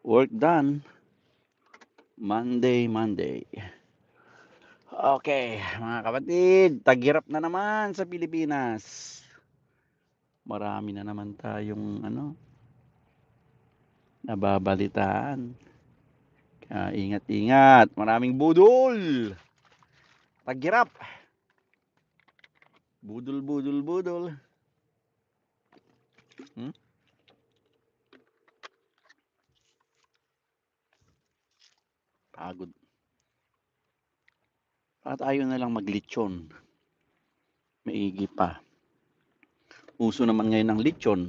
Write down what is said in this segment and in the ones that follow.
Work done. Monday. Okay, mga kapatid, taghirap na naman sa Pilipinas. Marami na naman tayong nababalitaan. Kaya ingat-ingat. Maraming budol. Taghirap. Budol. Hmm? Pagod. At ayaw na lang maglitsyon. Maigi pa. Uso naman ngayon ng litsyon.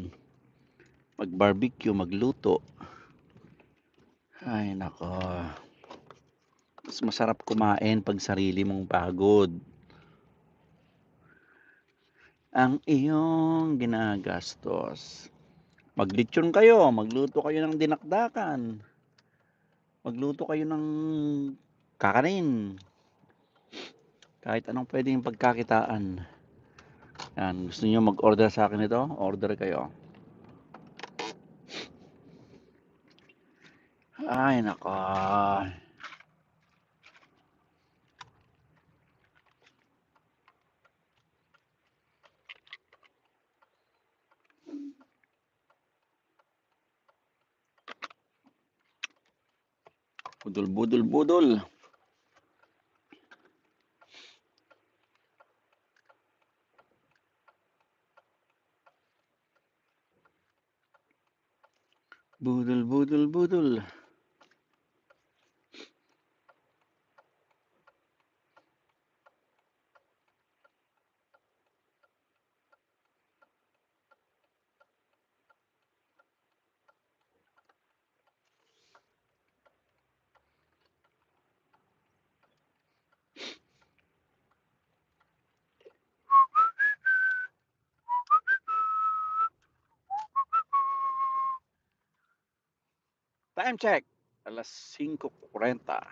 Mag-barbecue, magluto. Ay, nako. Mas masarap kumain pag sarili mong pagod. Ang iyong ginagastos. Maglitsyon kayo, magluto kayo ng dinakdakan. Magluto kayo ng kakanin. Kahit anong pwedeng pagkakitaan. Yan, gusto niyo mag-order sa akin ito? Order kayo. Ay, nako. Budol. Budol. Time check. Alas 5:40.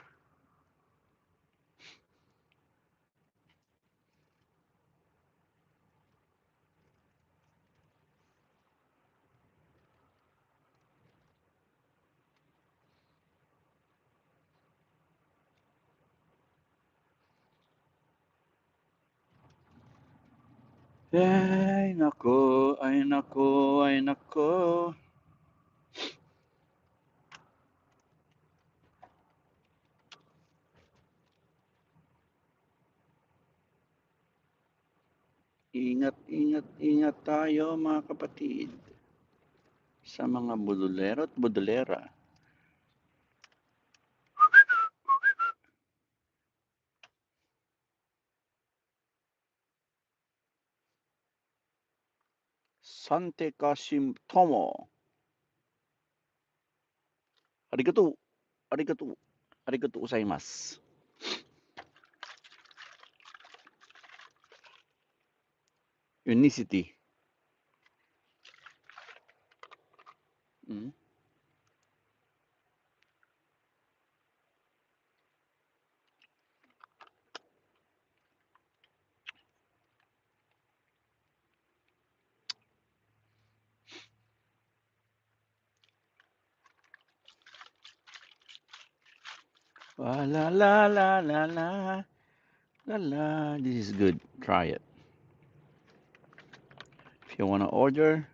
Ay nako. Ingat tayo mga kapatid. Sa mga budolero at budolera. Sante Kashim Tomo. Arigato. Arigato gozaimasu. Unicity. Hmm? La. This is good. Try it. If you want to order,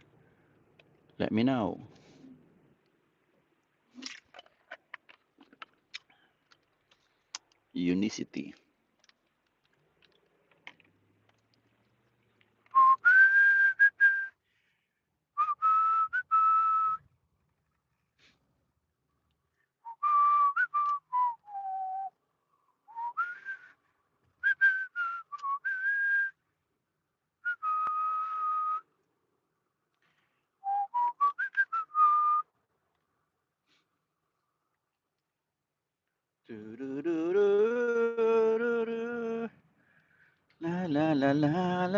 let me know. Unicity.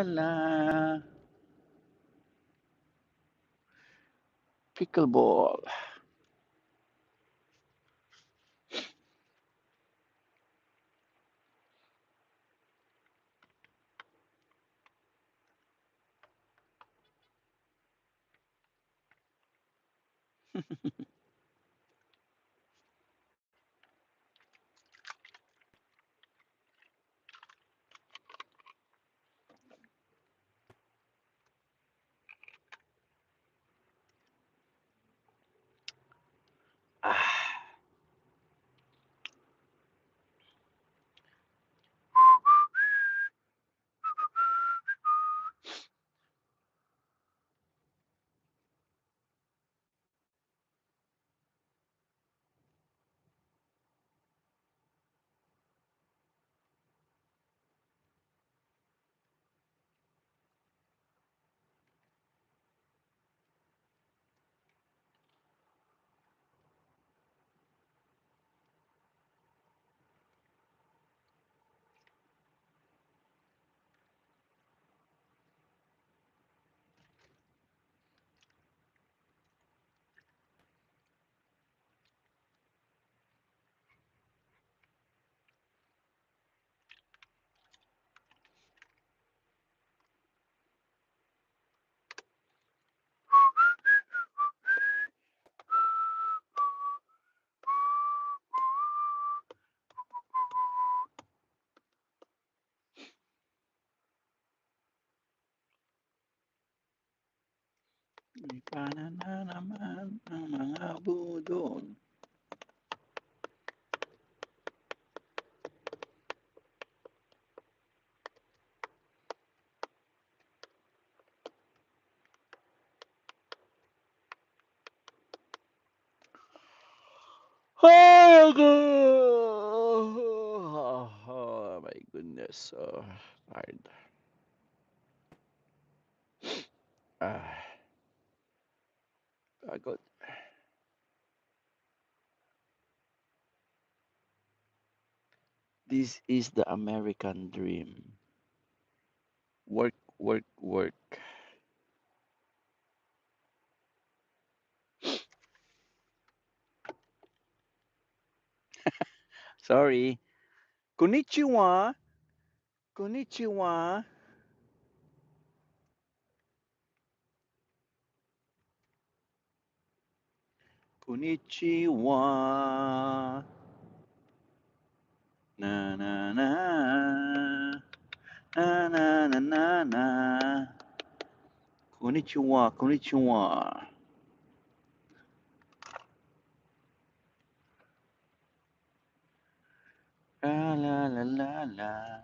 La. Pickleball. Doon. Oh my goodness. Tired. Ah, pagod. This is the American dream. Work, work, work. Sorry. Konnichiwa. Konnichiwa. Konnichiwa. Na na na. Na na na na na. Konnichiwa. Konnichiwa. La la la la la.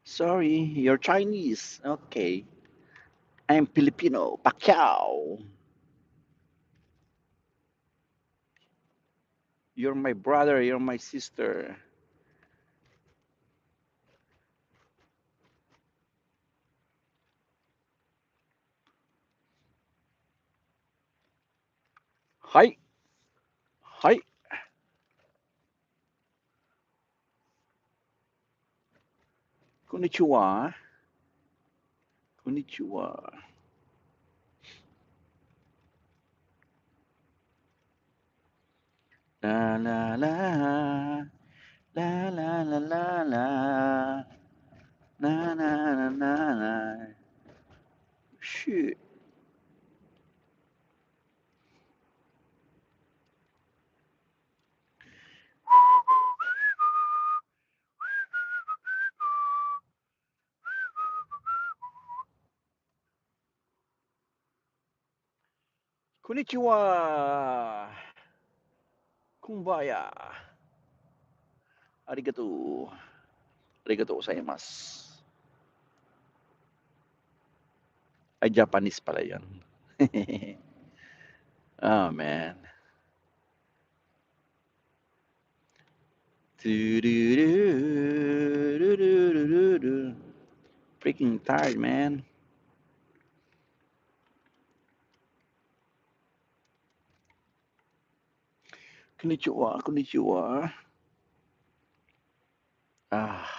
Sorry, you're Chinese. Okay. I'm Filipino. Pacquiao. You're my brother. You're my sister. Hi. Hi. Konnichiwa. Konnichiwa. La la la. La la la la la. Na na na na na. Shit. Konnichiwa. Kumbaya. Arigato. Arigato gozaimasu. Ay, Japanese pala yun. Oh, man. Do-do-do-do-do-do-do-do. Freaking tired, man. Konnichiwa, konnichiwa. Ah,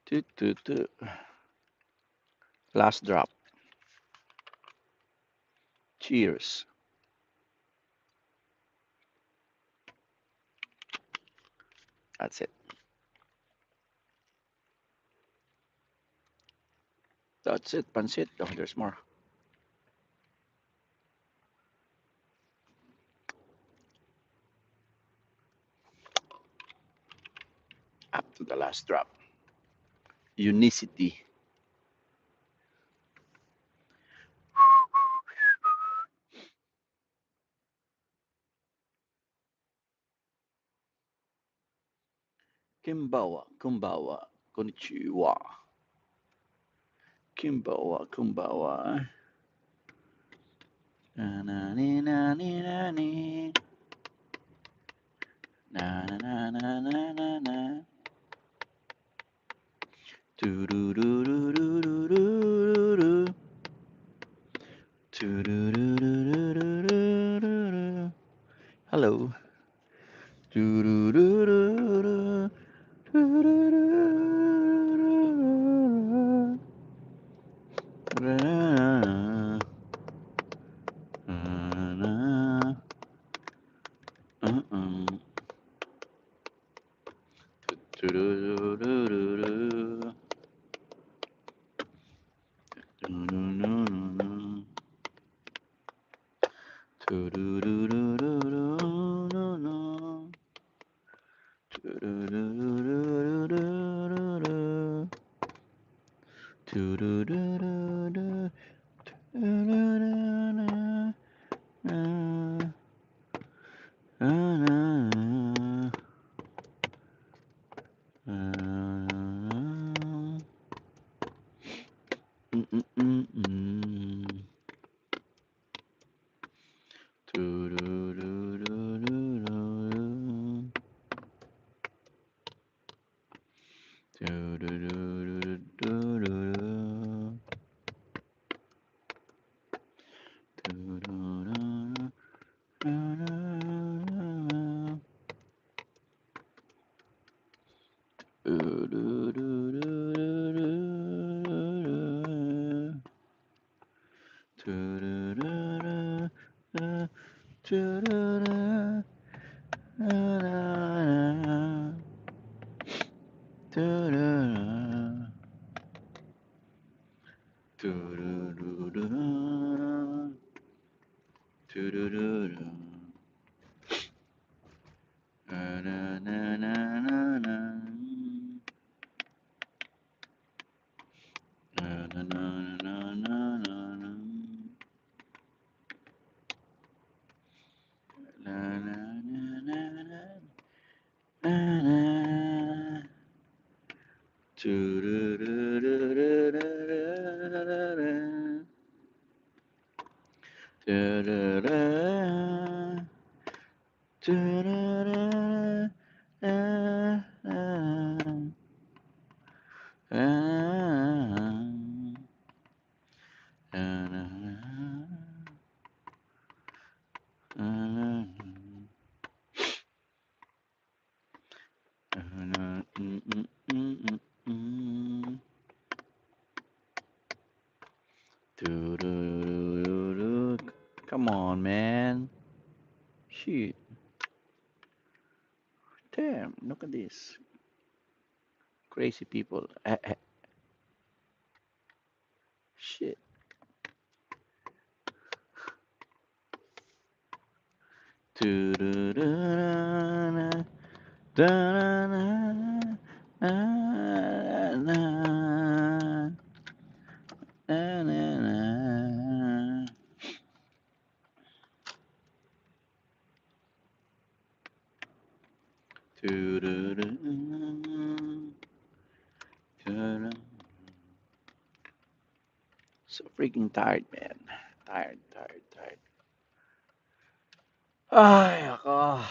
toot. Last drop. Cheers. That's it. That's it. Pansit. Oh, there's more. Up to the last drop. Unicity. Kimbawa, kumbawa, konnichiwa. Kimbawa, kumbawa. Na na ni na ni na ni. Na na na na na na. Do do do do do do do do. Do do do do do do do do. Hello. Do do do do do. Do do do do do. Do-do-do-do-do. Do-do-do-do. Come on, man. Shit. Damn, look at this. Crazy people. Shit. Do-do-do-do-do. Da-na-na, na-na, na-na-na. Do-do-do, do-do. So freaking tired, man. Tired, tired, tired. Ay, ako.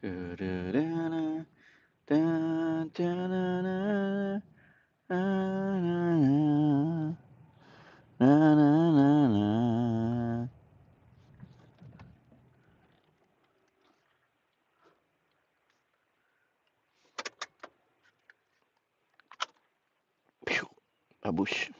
Do-do-do-do, da-da-da-da, na-na-na, na-na-na-na. Phew, babush.